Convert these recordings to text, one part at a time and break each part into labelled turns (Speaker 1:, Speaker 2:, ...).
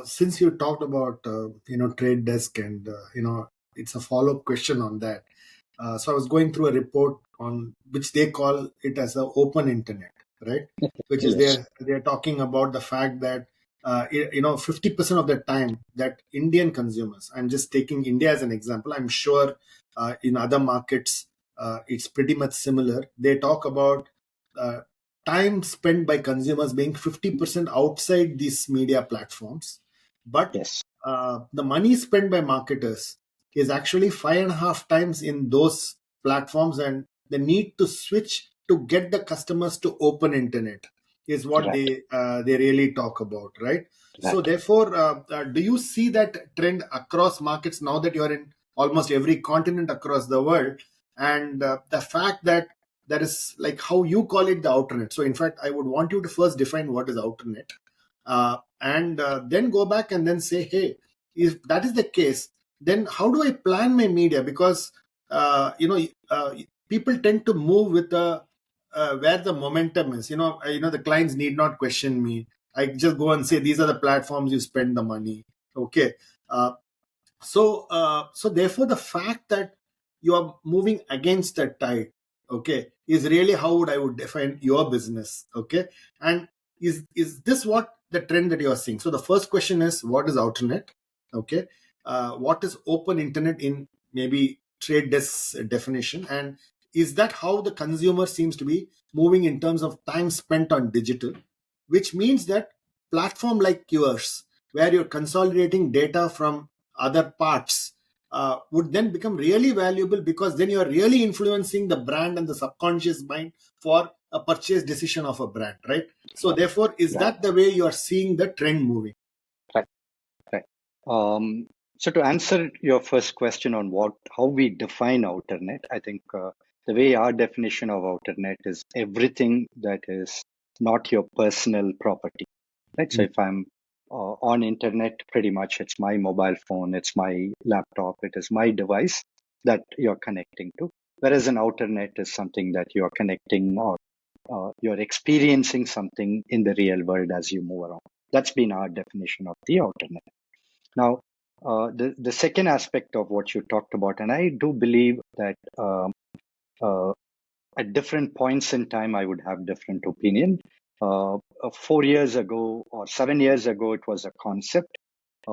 Speaker 1: Since you talked about trade desk and it's a follow-up question on that. So I was going through a report on which they call it as the open internet, right? Which is
Speaker 2: Yes.
Speaker 1: they're talking about the fact that 50% of the time that Indian consumers, I'm just taking India as an example. I'm sure in other markets it's pretty much similar. They talk about uh, time spent by consumers being 50% outside these media platforms, but
Speaker 2: Yes.
Speaker 1: the money spent by marketers is actually 5.5 times in those platforms, and the need to switch to get the customers to open internet is what
Speaker 2: Right.
Speaker 1: they really talk about, right? So
Speaker 2: Right.
Speaker 1: therefore, do you see that trend across markets now that you're in almost every continent across the world? And the fact that there is, like, how you call it, the outernet. So in fact, I would want you to first define what is outernet, and then go back and then say, hey, if that is the case, then how do I plan my media? Because people tend to move with the where the momentum is. The clients need not question me. I just go and say, these are the platforms you spend the money. Okay. uh, so therefore, the fact that you are moving against the tide, okay, is really how I would define your business. Okay. And is this what the trend that you are seeing? So the first question is, what is Outernet? Okay. What is open internet in maybe trade desk's definition? And is that how the consumer seems to be moving in terms of time spent on digital, which means that platform like yours, where you're consolidating data from other parts, would then become really valuable, because then you're really influencing the brand and the subconscious mind for a purchase decision of a brand, right? So therefore, is
Speaker 2: Right.
Speaker 1: that the way you're seeing the trend moving?
Speaker 2: Right. Right. So to answer your first question on how we define Outernet, I think the way our definition of Outernet is everything that is not your personal property. Right. So
Speaker 1: Mm.
Speaker 2: if I'm on internet, pretty much it's my mobile phone, it's my laptop, it is my device that you're connecting to. Whereas an Outernet is something that you're connecting, or you're experiencing something in the real world as you move around. That's been our definition of the Outernet. Now, the second aspect of what you talked about, and I do believe that uh, at different points in time, I would have different opinion. 4 years ago or 7 years ago, it was a concept.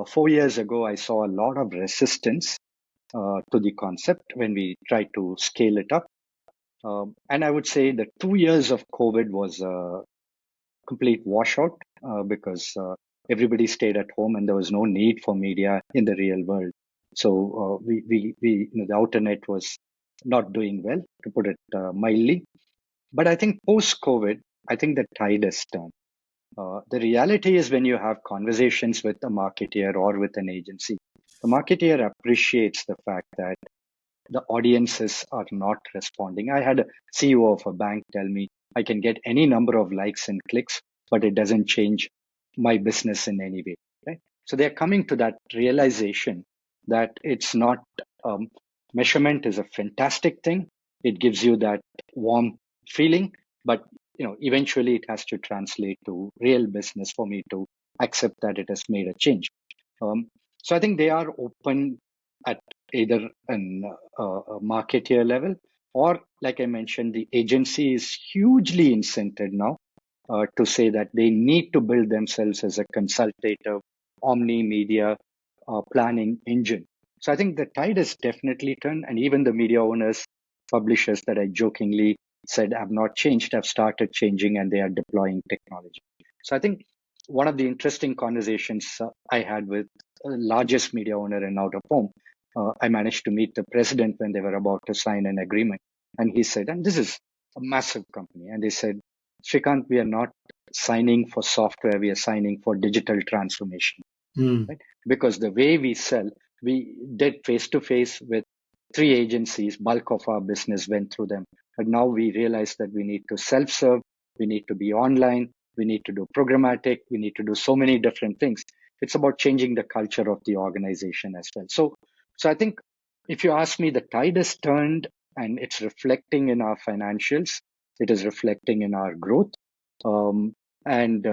Speaker 2: 4 years ago, I saw a lot of resistance to the concept when we tried to scale it up. And I would say the 2 years of COVID was a complete washout because everybody stayed at home and there was no need for media in the real world. So the Outernet was not doing well, to put it mildly. But I think post-COVID, I think the tide has turned. The reality is when you have conversations with a marketeer or with an agency, the marketeer appreciates the fact that the audiences are not responding. I had a CEO of a bank tell me, I can get any number of likes and clicks, but it doesn't change my business in any way. Right? So they're coming to that realization that it's not, um, measurement is a fantastic thing. It gives you that warm feeling, but eventually it has to translate to real business for me to accept that it has made a change. Um, so I think they are open at either a marketeer level, or, like I mentioned, the agency is hugely incented now to say that they need to build themselves as a consultative, omni-media planning engine. So I think the tide has definitely turned, and even the media owners, publishers that I jokingly said have not changed, have started changing, and they are deploying technology. So I think one of the interesting conversations I had with the largest media owner in out of home, I managed to meet the president when they were about to sign an agreement. And he said, and this is a massive company, and they said, Srikanth, we are not signing for software, we are signing for digital transformation.
Speaker 1: Mm.
Speaker 2: Right? Because the way we sell, we did face to face with 3 agencies, bulk of our business went through them. But now we realize that we need to self-serve, we need to be online, we need to do programmatic, we need to do so many different things. It's about changing the culture of the organization as well. So I think if you ask me, the tide has turned and it's reflecting in our financials. It is reflecting in our growth. And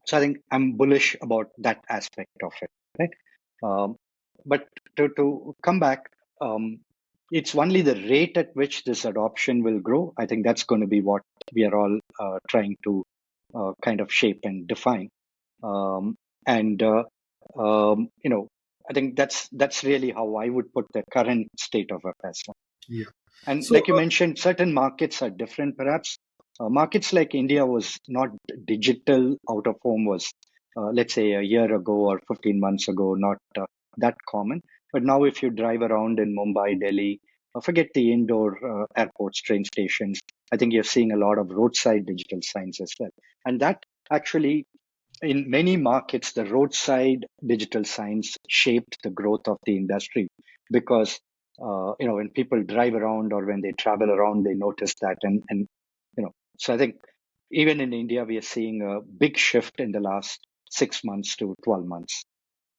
Speaker 2: So I think I'm bullish about that aspect of it, right? But to come back, it's only the rate at which this adoption will grow. I think that's going to be what we are all trying to kind of shape and define. And I think that's really how I would put the current state of affairs.
Speaker 1: Yeah.
Speaker 2: And
Speaker 1: So
Speaker 2: like you mentioned, certain markets are different, perhaps. Markets like India was not digital out of home was, let's say, a year ago or 15 months ago, not that common. But now, if you drive around in Mumbai, Delhi, forget the indoor airports, train stations, I think you're seeing a lot of roadside digital signs as well. And that actually, in many markets, the roadside digital signs shaped the growth of the industry because when people drive around or when they travel around, they notice that, and so I think even in India, we are seeing a big shift in the last 6 months to 12 months.